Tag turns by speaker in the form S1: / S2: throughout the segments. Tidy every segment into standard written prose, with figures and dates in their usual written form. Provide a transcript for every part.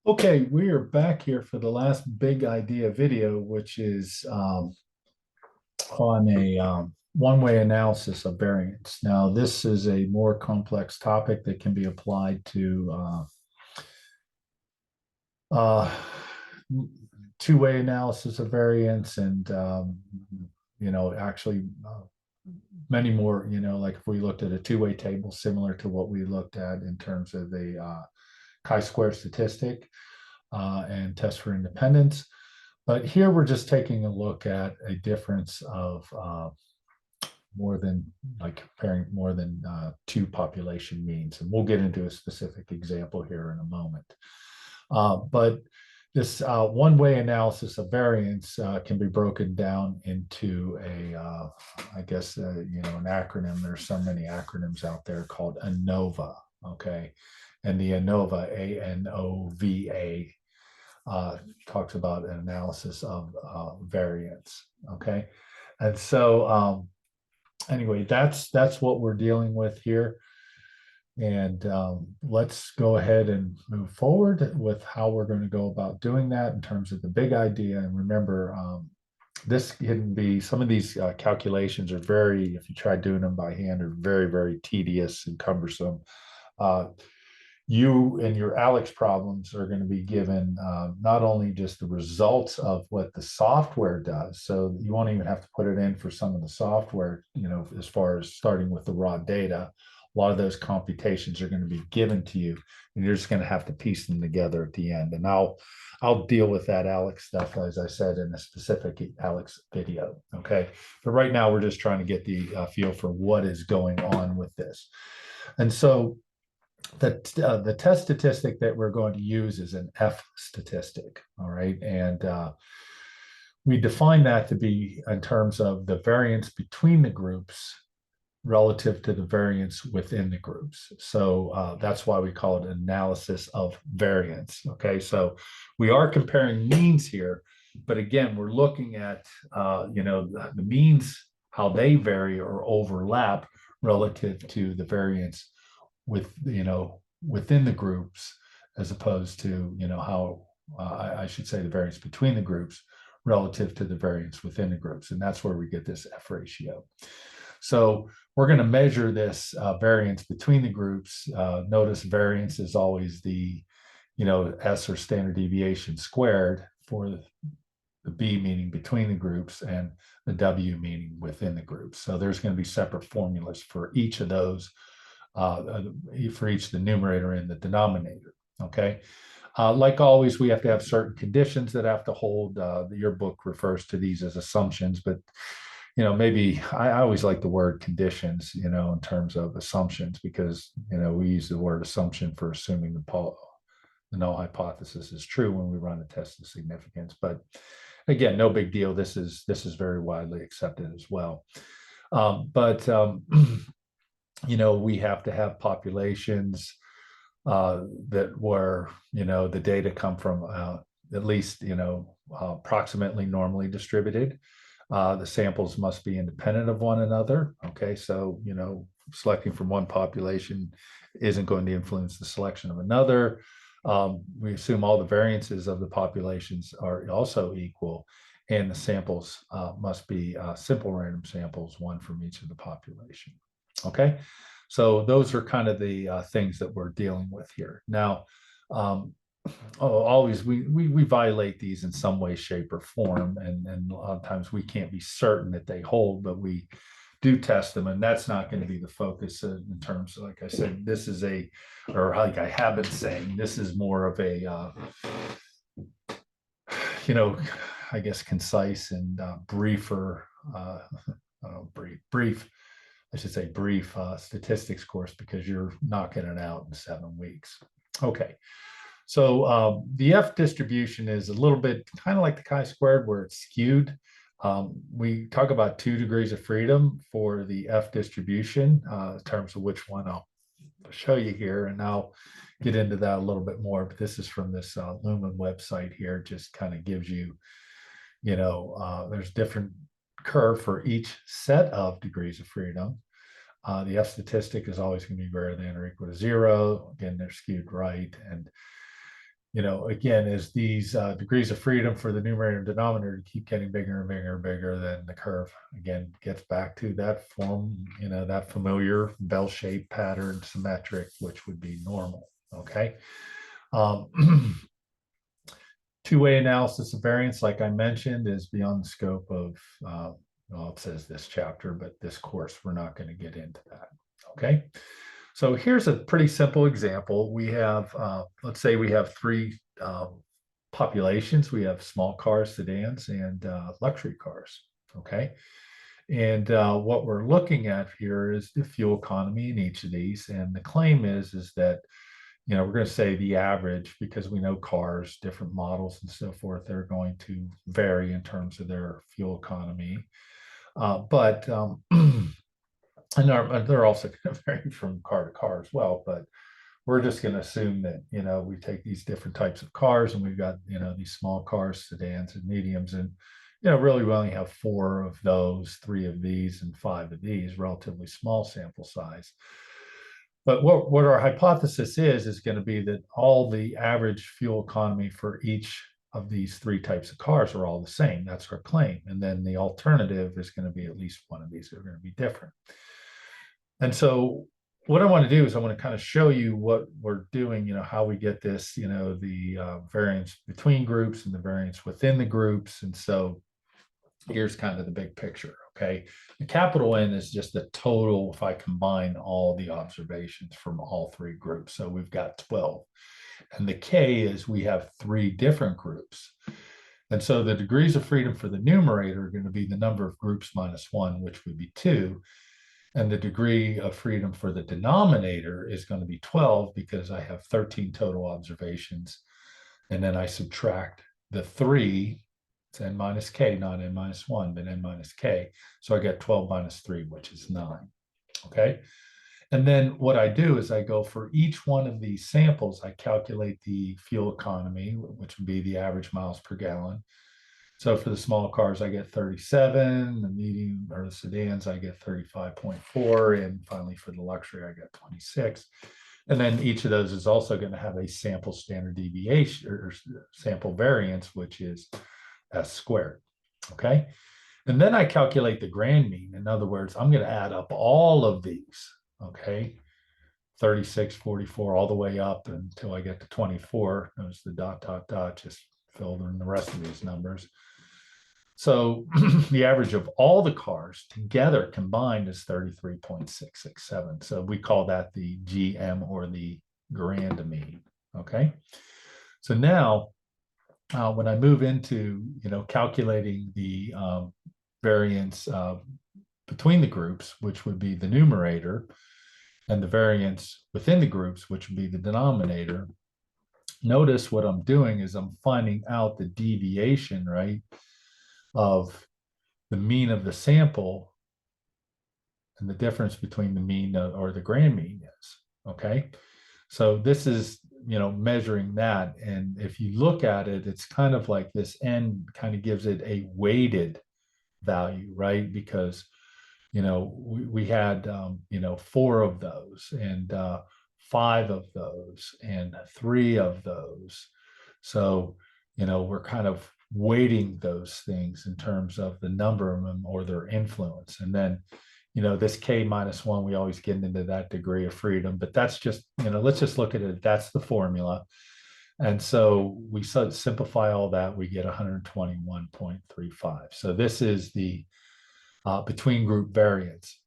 S1: Okay, we are back here for the last big idea video, which is on a one-way analysis of variance. Now, this is a more complex topic that can be applied to uh, two-way analysis of variance and, actually many more, like if we looked at a two-way table similar to what we looked at in terms of the chi-square statistic and test for independence. But here we're just taking a look at a difference of more than like comparing more than two population means. And we'll get into a specific example here in a moment. But this one-way analysis of variance can be broken down into I guess, an acronym. There's so many acronyms out there called ANOVA, okay? And the ANOVA, ANOVA, talks about an analysis of variance. Okay, and so anyway, that's what we're dealing with here, and let's go ahead and move forward with how we're going to go about doing that in terms of the big idea. And remember, this can be some of these calculations are very, if you try doing them by hand, are very, very tedious and cumbersome. Uh, you and your Alex problems are going to be given not only just the results of what the software does, so you won't even have to put it in for some of the software, as far as starting with the raw data. A lot of those computations are going to be given to you, and you're just going to have to piece them together at the end. And I'll deal with that Alex stuff, as I said, in a specific Alex video. Okay. But right now, we're just trying to get the feel for what is going on with this. And so the test statistic that we're going to use is an F statistic. All right. And we define that to be in terms of the variance between the groups relative to the variance within the groups. So that's why we call it analysis of variance. Okay. So we are comparing means here, but again, we're looking at, the means, how they vary or overlap relative to the variance within the groups, as opposed to how I should say the variance between the groups relative to the variance within the groups. And that's where we get this F ratio. So we're going to measure this variance between the groups. Notice variance is always the S, or standard deviation squared, for the B meaning between the groups and the W meaning within the groups. So there's going to be separate formulas for each of those, for each the numerator and the denominator. Okay. Like always, we have to have certain conditions that have to hold. Your book refers to these as assumptions, but maybe I always like the word conditions, in terms of assumptions, because we use the word assumption for assuming the null hypothesis is true when we run a test of significance. But again, no big deal. This is very widely accepted as well. But we have to have populations that where the data come from at least approximately normally distributed. The samples must be independent of one another. Okay, so selecting from one population isn't going to influence the selection of another. We assume all the variances of the populations are also equal, and the samples must be simple random samples, one from each of the population. Okay, so those are kind of the things that we're dealing with here. Now, always we violate these in some way, shape, or form, and a lot of times we can't be certain that they hold, but we do test them, and that's not going to be the focus in terms of, like I said, this is or like I have been saying, this is more of a I guess concise and briefer, brief, I should say brief statistics course, because you're knocking it out in 7 weeks. Okay. So the F distribution is a little bit kind of like the chi-squared, where it's skewed. We talk about 2 degrees of freedom for the F distribution, in terms of which one I'll show you here, and I'll get into that a little bit more. But this is from this Lumen website here. Just kind of gives you, there's different curve for each set of degrees of freedom. The F statistic is always going to be greater than or equal to 0. Again, they're skewed right. And again, as these degrees of freedom for the numerator and denominator keep getting bigger and bigger and bigger, then the curve again gets back to that form, that familiar bell-shaped pattern, symmetric, which would be normal. Okay. Two-way analysis of variance, like I mentioned, is beyond the scope of, well, it says this chapter, but this course, we're not going to get into that. Okay. So here's a pretty simple example. We have, let's say we have three populations. We have small cars, sedans, and luxury cars. Okay. And what we're looking at here is the fuel economy in each of these. And the claim is that, we're going to say the average, because we know cars, different models and so forth, they're going to vary in terms of their fuel economy. But and they're also going to vary from car to car as well. But we're just going to assume that, we take these different types of cars, and we've got, these small cars, sedans, and mediums. And, really we only have 4 of those, 3 of these, and 5 of these, relatively small sample size. But what our hypothesis is going to be that all the average fuel economy for each of these 3 types of cars are all the same. That's our claim. And then the alternative is going to be at least one of these are going to be different. And so what I want to do is I want to kind of show you what we're doing, how we get this, the variance between groups and the variance within the groups. And so here's kind of the big picture. Okay. The capital N is just the total if I combine all the observations from all 3 groups. So we've got 12. And the K is we have 3 different groups. And so the degrees of freedom for the numerator are going to be the number of groups minus 1, which would be 2. And the degree of freedom for the denominator is going to be 12 because I have 13 total observations. And then I subtract the 3, it's n minus k, not n minus 1, but n minus k. So I get 12 minus 3, which is 9. Okay. And then what I do is I go for each one of these samples, I calculate the fuel economy, which would be the average miles per gallon. So for the small cars, I get 37, the medium or the sedans, I get 35.4. And finally, for the luxury, I get 26. And then each of those is also going to have a sample standard deviation or sample variance, which is S squared. Okay. And then I calculate the grand mean. In other words, I'm going to add up all of these. Okay. 36, 44, all the way up until I get to 24. Notice the dot, dot, dot, just filled in the rest of these numbers. So the average of all the cars together combined is 33.667. So we call that the GM, or the grand mean. Okay. So now when I move into, calculating the variance between the groups, which would be the numerator, and the variance within the groups, which would be the denominator, notice what I'm doing is I'm finding out the deviation, right, of the mean of the sample and the difference between the mean or the grand mean is. Okay. So this is, measuring that. And if you look at it, it's kind of like this N kind of gives it a weighted value, right? Because, we had, 4 of those, and 5 of those, and 3 of those. So, we're kind of weighting those things in terms of the number of them or their influence. And then, this K minus 1, we always get into that degree of freedom, but that's just, let's just look at it. That's the formula. And so we simplify all that, we get 121.35. So this is the between group variance.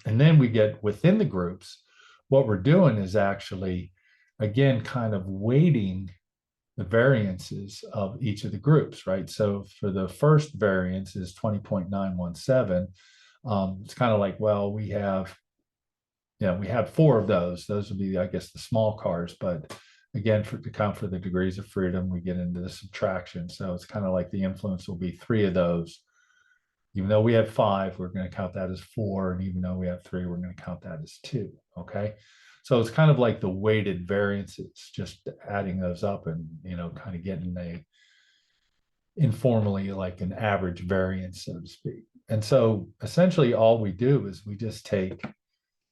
S1: And then we get within the groups, what we're doing is actually, again, kind of weighting the variances of each of the groups, right? So for the first variance is 20.917. It's kind of like, well, we have 4 of those. Those would be, I guess, the small cars. But again, to count for the degrees of freedom, we get into the subtraction. So it's kind of like the influence will be 3 of those. Even though we have 5, we're going to count that as 4. And even though we have 3, we're going to count that as 2. Okay. So it's kind of like the weighted variances, just adding those up and, kind of getting informally like an average variance, so to speak. And so essentially all we do is we just take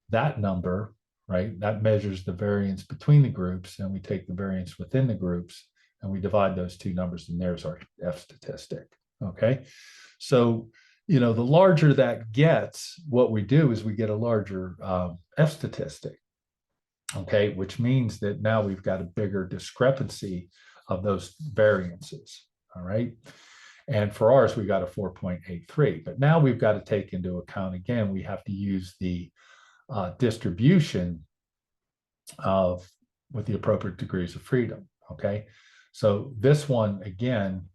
S1: that number, right? That measures the variance between the groups, and we take the variance within the groups, and we divide those two numbers, and there's our F statistic. Okay. So, the larger that gets, what we do is we get a larger F statistic. Okay. Which means that now we've got a bigger discrepancy of those variances. All right. And for ours, we got a 4.83. But now we've got to take into account, again, we have to use the distribution of with the appropriate degrees of freedom. Okay. So this one, again,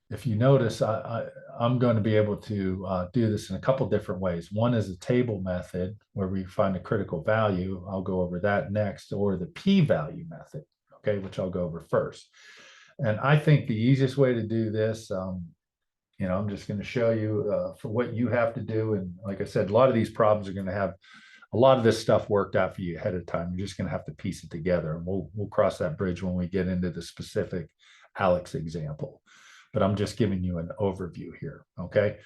S1: if you notice, I'm going to be able to do this in a couple different ways. One is a table method where we find a critical value. I'll go over that next, or the p-value method, okay, which I'll go over first. And I think the easiest way to do this, I'm just going to show you for what you have to do. And like I said, a lot of these problems are going to have a lot of this stuff worked out for you ahead of time. You're just going to have to piece it together, and we'll cross that bridge when we get into the specific Alex example. But I'm just giving you an overview here, okay?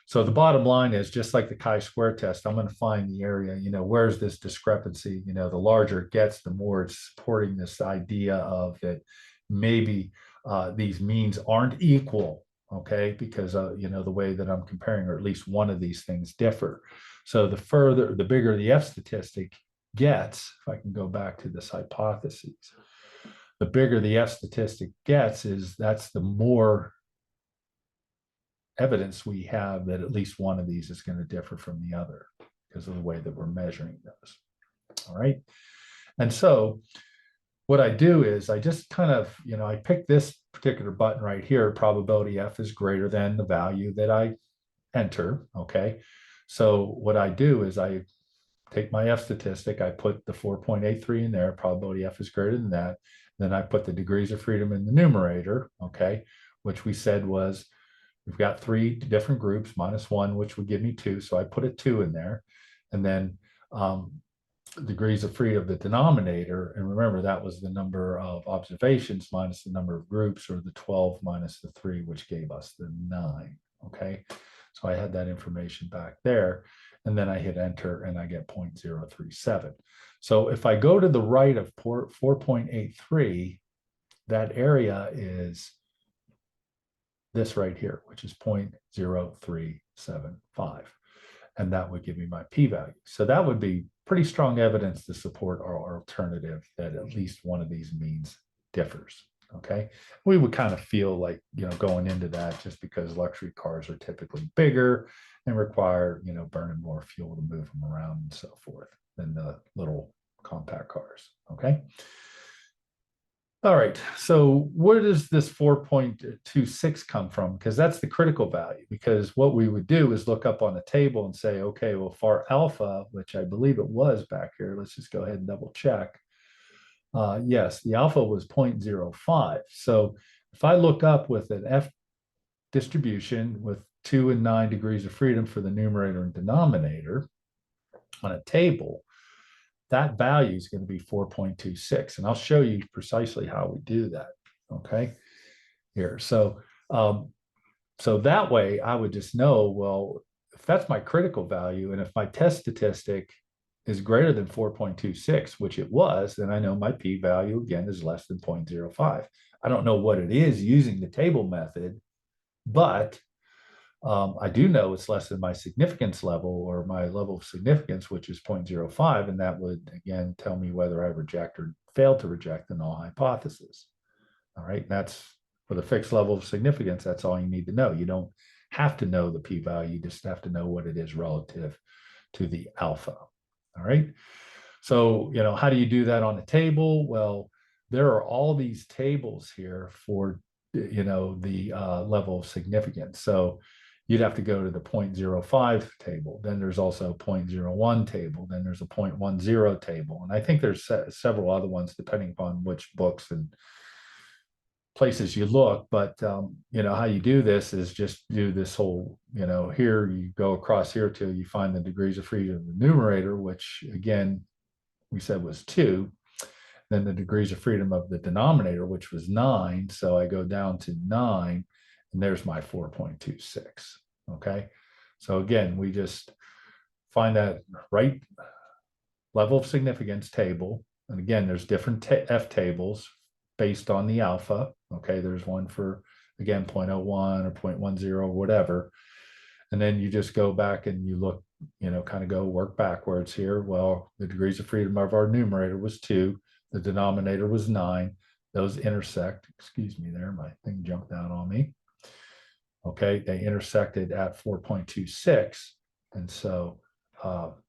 S1: So the bottom line is, just like the chi-square test, I'm going to find the area, where's this discrepancy? The larger it gets, the more it's supporting this idea of that maybe these means aren't equal, okay? Because, the way that I'm comparing, or at least one of these things differ. So the bigger the F statistic gets, if I can go back to this hypothesis, the bigger the F statistic gets, that's the more evidence we have that at least one of these is going to differ from the other because of the way that we're measuring those. All right. And so what I do is I just kind of, I pick this particular button right here, probability F is greater than the value that I enter. Okay. So what I do is I take my F statistic, I put the 4.83 in there, probability F is greater than that. Then I put the degrees of freedom in the numerator, okay, which we said was, we've got 3 different groups minus 1, which would give me 2. So I put a 2 in there. And then degrees of freedom of the denominator. And remember, that was the number of observations minus the number of groups, or the 12 minus the 3, which gave us the 9. Okay. So I had that information back there. And then I hit enter and I get 0.037. So if I go to the right of 4.83, that area is this right here, which is 0.0375. And that would give me my p-value. So that would be pretty strong evidence to support our alternative that at least one of these means differs. Okay. We would kind of feel like, going into that, just because luxury cars are typically bigger and require, burning more fuel to move them around and so forth than the little compact cars. Okay. All right. So where does this 4.26 come from? Because that's the critical value. Because what we would do is look up on the table and say, okay, well, for alpha, which I believe it was back here, let's just go ahead and double check. Yes, the alpha was 0.05. So if I look up with an F distribution with 2 and 9 degrees of freedom for the numerator and denominator on a table, that value is going to be 4.26. And I'll show you precisely how we do that. Okay, here. So, so that way I would just know, well, if that's my critical value, and if my test statistic is greater than 4.26, which it was, then I know my p-value again is less than 0.05. I don't know what it is using the table method, but I do know it's less than my significance level, or my level of significance, which is 0.05. And that would, again, tell me whether I reject or fail to reject the null hypothesis. All right. And that's for the fixed level of significance. That's all you need to know. You don't have to know the p-value. You just have to know what it is relative to the alpha. All right. So, how do you do that on a table? Well, there are all these tables here for, the level of significance. So you'd have to go to the 0.05 table. Then there's also 0.01 table. Then there's a 0.10 table. And I think there's several other ones depending upon which books and places you look. But, how you do this is just do this whole, here you go across here till you find the degrees of freedom of the numerator, which again, we said was 2. Then the degrees of freedom of the denominator, which was 9. So I go down to 9, and there's my 4.26. Okay. So again, we just find that right level of significance table. And again, there's different F tables based on the alpha. Okay, there's one for, again, 0.01 or 0.10 or whatever. And then you just go back and you look, kind of go work backwards here. Well, the degrees of freedom of our numerator was 2. The denominator was 9. Those intersect. Excuse me there, my thing jumped out on me. Okay, they intersected at 4.26. And so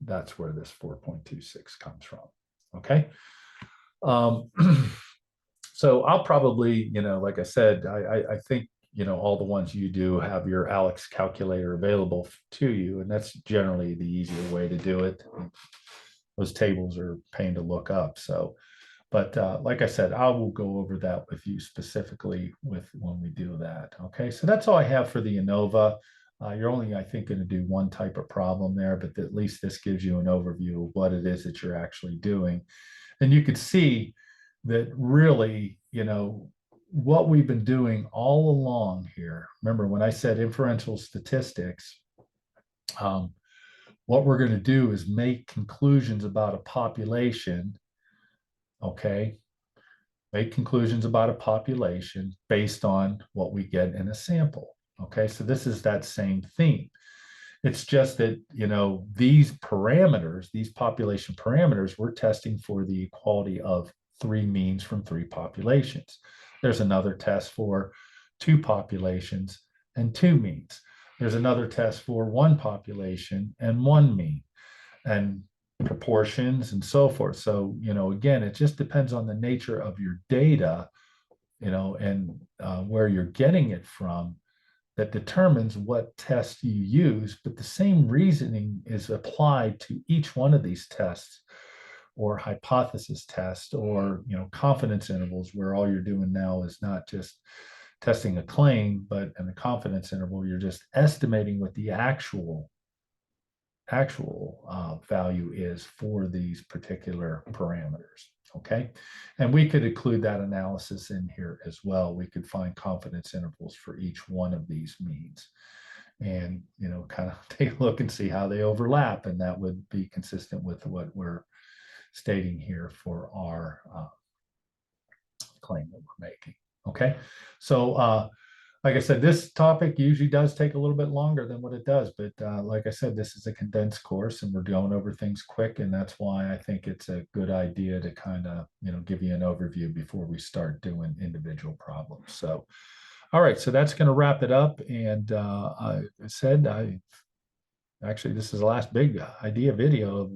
S1: that's where this 4.26 comes from. Okay. Um, so I'll probably, like I said, I think, all the ones you do have your Alex calculator available to you. And that's generally the easier way to do it. Those tables are a pain to look up. So, but like I said, I will go over that with you specifically with when we do that. Okay, so that's all I have for the ANOVA. You're only, I think, going to do one type of problem there, but at least this gives you an overview of what it is that you're actually doing. And you could see that really, what we've been doing all along here. Remember when I said inferential statistics, what we're going to do is make conclusions about a population. Okay, make conclusions about a population based on what we get in a sample. Okay, so this is that same theme. It's just that, these parameters, these population parameters, we're testing for the equality of 3 means from 3 populations. There's another test for 2 populations and 2 means. There's another test for 1 population and 1 mean, and proportions and so forth. So, again, it just depends on the nature of your data, and where you're getting it from, that determines what test you use. But the same reasoning is applied to each one of these tests, or hypothesis tests, or confidence intervals, where all you're doing now is not just testing a claim, but in the confidence interval, you're just estimating what the actual value is for these particular parameters. Okay, and we could include that analysis in here as well. We could find confidence intervals for each one of these means, and kind of take a look and see how they overlap, and that would be consistent with what we're stating here for our claim that we're making. Okay, so like I said, this topic usually does take a little bit longer than what it does, but like I said, this is a condensed course and we're going over things quick, and that's why I think it's a good idea to kind of, give you an overview before we start doing individual problems. So, all right, so that's going to wrap it up. And I said, actually, this is the last big idea video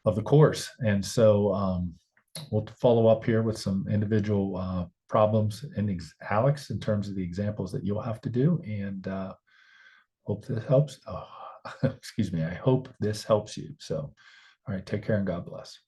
S1: of the course. And so we'll follow up here with some individual problems in Alex in terms of the examples that you'll have to do. And hope this helps. Oh, excuse me. I hope this helps you. So, all right, take care and God bless.